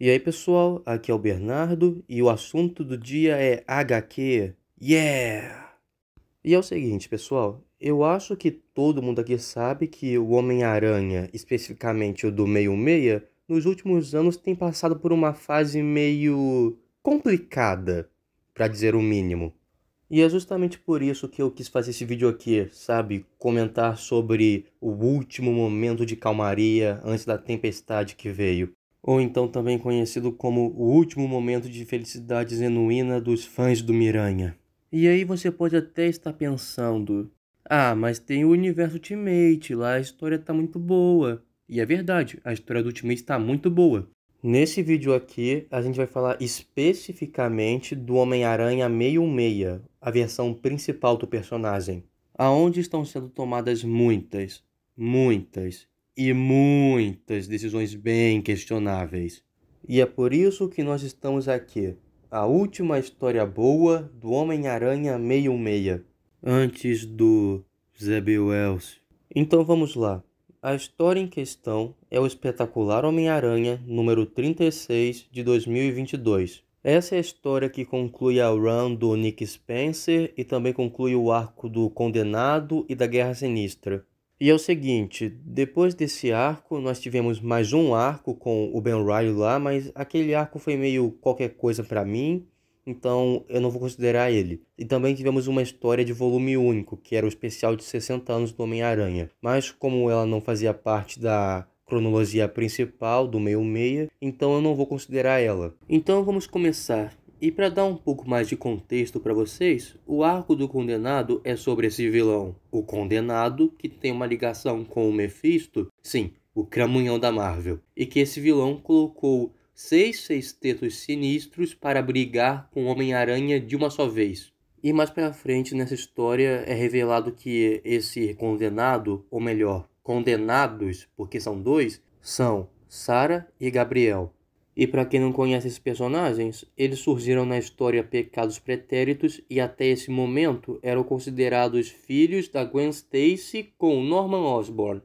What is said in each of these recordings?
E aí pessoal, aqui é o Bernardo e o assunto do dia é HQ. Yeah! E é o seguinte pessoal, eu acho que todo mundo aqui sabe que o Homem-Aranha, especificamente o do meio-meia, nos últimos anos tem passado por uma fase meio complicada, pra dizer o mínimo. E é justamente por isso que eu quis fazer esse vídeo aqui, sabe? Comentar sobre o último momento de calmaria antes da tempestade que veio. Ou então também conhecido como o último momento de felicidade genuína dos fãs do Miranha. E aí você pode até estar pensando, ah, mas tem o universo Ultimate, lá a história tá muito boa. E é verdade, a história do Ultimate tá muito boa. Nesse vídeo aqui, a gente vai falar especificamente do Homem-Aranha 616, a versão principal do personagem, aonde estão sendo tomadas muitas e muitas decisões bem questionáveis. E é por isso que nós estamos aqui, a última história boa do Homem-Aranha 616, antes do Zeb Wells. Então vamos lá. A história em questão é o espetacular Homem-Aranha número 36 de 2022. Essa é a história que conclui a run do Nick Spencer e também conclui o arco do Condenado e da Guerra Sinistra. E é o seguinte, depois desse arco nós tivemos mais um arco com o Ben Reilly lá, mas aquele arco foi meio qualquer coisa pra mim, então eu não vou considerar ele. E também tivemos uma história de volume único, que era o especial de 60 anos do Homem-Aranha. Mas como ela não fazia parte da cronologia principal do 66, então eu não vou considerar ela. Então vamos começar. E para dar um pouco mais de contexto para vocês, o arco do Condenado é sobre esse vilão, o Condenado, que tem uma ligação com o Mephisto, sim, o cramunhão da Marvel, e que esse vilão colocou 6 sextetos sinistros para brigar com o Homem-Aranha de uma só vez. E mais pra frente nessa história é revelado que esse condenado, ou melhor, condenados, porque são dois, são Sarah e Gabriel. E para quem não conhece esses personagens, eles surgiram na história Pecados Pretéritos e até esse momento eram considerados filhos da Gwen Stacy com Norman Osborn.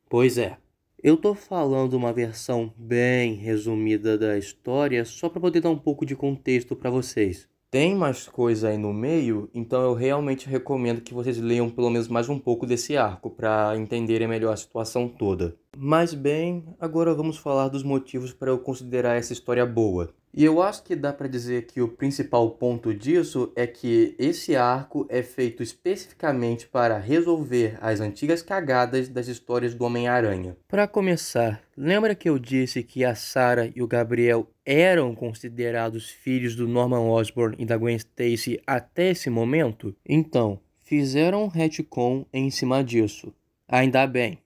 Pois é, eu tô falando uma versão bem resumida da história só para poder dar um pouco de contexto para vocês. Tem mais coisa aí no meio, então eu realmente recomendo que vocês leiam pelo menos mais um pouco desse arco para entenderem melhor a situação toda. Mas bem, agora vamos falar dos motivos para eu considerar essa história boa. E eu acho que dá para dizer que o principal ponto disso é que esse arco é feito especificamente para resolver as antigas cagadas das histórias do Homem-Aranha. Para começar, lembra que eu disse que a Sarah e o Gabriel eram considerados filhos do Norman Osborn e da Gwen Stacy até esse momento? Então, fizeram um retcon em cima disso. Ainda bem.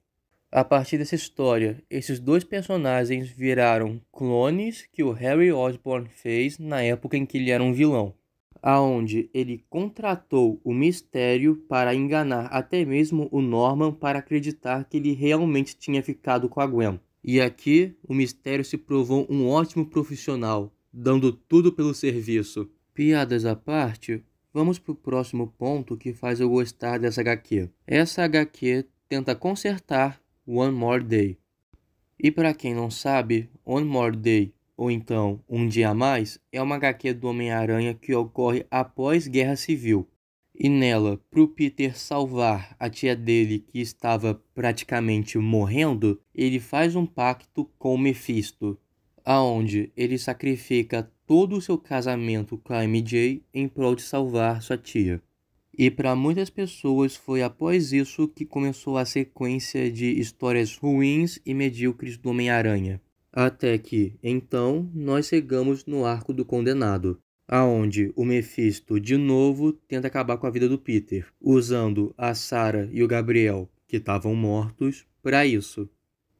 A partir dessa história, esses dois personagens viraram clones que o Harry Osborn fez na época em que ele era um vilão, aonde ele contratou o Mistério para enganar até mesmo o Norman para acreditar que ele realmente tinha ficado com a Gwen. E aqui, o Mistério se provou um ótimo profissional, dando tudo pelo serviço. Piadas à parte, vamos pro próximo ponto que faz eu gostar dessa HQ. Essa HQ tenta consertar One More Day. E para quem não sabe, One More Day, ou então Um Dia a Mais, é uma HQ do Homem-Aranha que ocorre após Guerra Civil. E nela, pro Peter salvar a tia dele que estava praticamente morrendo, ele faz um pacto com o Mephisto, aonde ele sacrifica todo o seu casamento com a MJ em prol de salvar sua tia. E para muitas pessoas foi após isso que começou a sequência de histórias ruins e medíocres do Homem-Aranha. Até que, então, nós chegamos no arco do Condenado, aonde o Mephisto de novo tenta acabar com a vida do Peter, usando a Sarah e o Gabriel, que estavam mortos, para isso.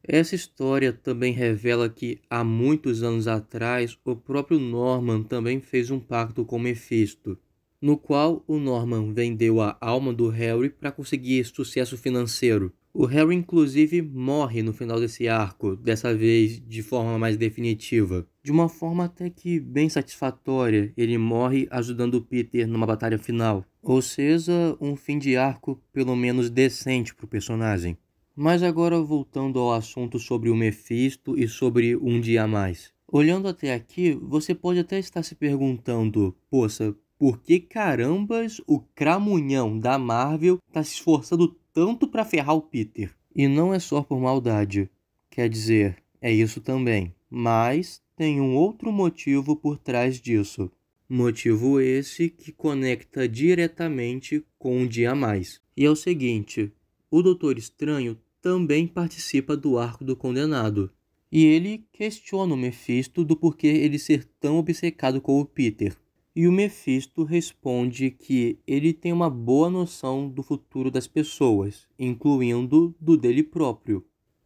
Essa história também revela que, há muitos anos atrás, o próprio Norman também fez um pacto com Mephisto, no qual o Norman vendeu a alma do Harry para conseguir sucesso financeiro. O Harry inclusive morre no final desse arco, dessa vez de forma mais definitiva. De uma forma até que bem satisfatória, ele morre ajudando o Peter numa batalha final. Ou seja, um fim de arco pelo menos decente para o personagem. Mas agora voltando ao assunto sobre o Mephisto e sobre Um Dia a Mais. Olhando até aqui, você pode até estar se perguntando, poxa, por que carambas o cramunhão da Marvel tá se esforçando tanto para ferrar o Peter? E não é só por maldade. Quer dizer, é isso também. Mas tem um outro motivo por trás disso. Motivo esse que conecta diretamente com o Dia a Mais. E é o seguinte, o Doutor Estranho também participa do Arco do Condenado. E ele questiona o Mephisto do porquê ele ser tão obcecado com o Peter. E o Mephisto responde que ele tem uma boa noção do futuro das pessoas, incluindo do dele próprio.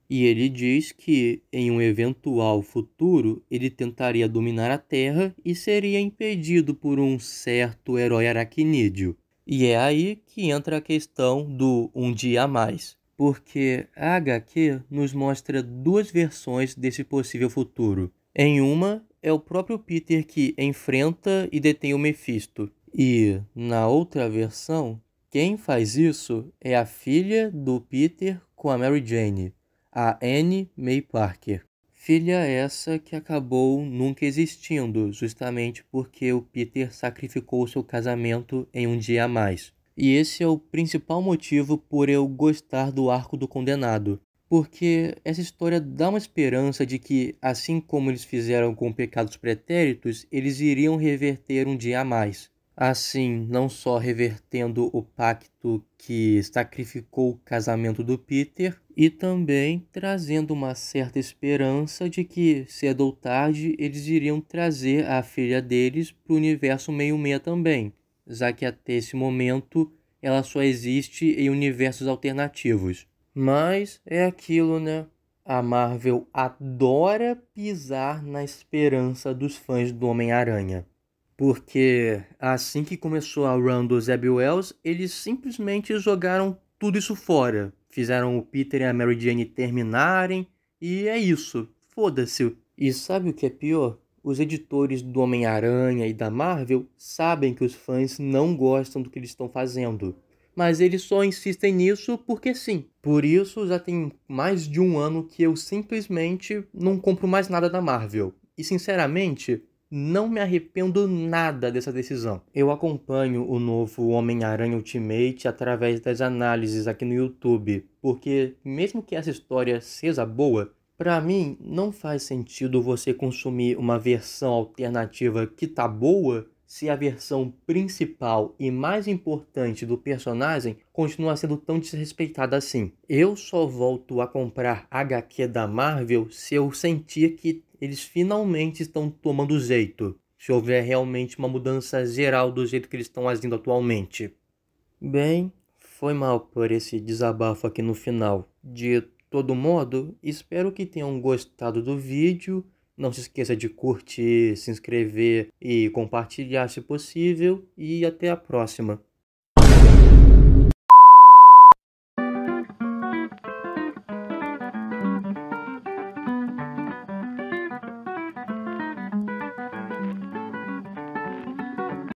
E ele diz que, em um eventual futuro, ele tentaria dominar a Terra e seria impedido por um certo herói aracnídeo. E é aí que entra a questão do Um Dia a Mais, porque a HQ nos mostra duas versões desse possível futuro. Em uma, é o próprio Peter que enfrenta e detém o Mephisto. E, na outra versão, quem faz isso é a filha do Peter com a Mary Jane, a Anne May Parker. Filha essa que acabou nunca existindo, justamente porque o Peter sacrificou seu casamento em Um Dia a Mais. E esse é o principal motivo por eu gostar do Arco do Condenado. Porque essa história dá uma esperança de que, assim como eles fizeram com Pecados Pretéritos, eles iriam reverter um dia a mais. Assim, não só revertendo o pacto que sacrificou o casamento do Peter, e também trazendo uma certa esperança de que, cedo ou tarde, eles iriam trazer a filha deles para o universo 66 também, já que até esse momento ela só existe em universos alternativos. Mas é aquilo, né? A Marvel adora pisar na esperança dos fãs do Homem-Aranha. Porque assim que começou a run do Zeb Wells, eles simplesmente jogaram tudo isso fora. Fizeram o Peter e a Mary Jane terminarem, e é isso. Foda-se. E sabe o que é pior? Os editores do Homem-Aranha e da Marvel sabem que os fãs não gostam do que eles estão fazendo. Mas eles só insistem nisso porque sim. Por isso já tem mais de um ano que eu simplesmente não compro mais nada da Marvel. E sinceramente, não me arrependo nada dessa decisão. Eu acompanho o novo Homem-Aranha Ultimate através das análises aqui no YouTube, porque mesmo que essa história seja boa, pra mim não faz sentido você consumir uma versão alternativa que tá boa se a versão principal e mais importante do personagem continua sendo tão desrespeitada assim. Eu só volto a comprar HQ da Marvel se eu sentir que eles finalmente estão tomando jeito, se houver realmente uma mudança geral do jeito que eles estão agindo atualmente. Bem, foi mal por esse desabafo aqui no final. De todo modo, espero que tenham gostado do vídeo. Não se esqueça de curtir, se inscrever e compartilhar se possível. E até a próxima.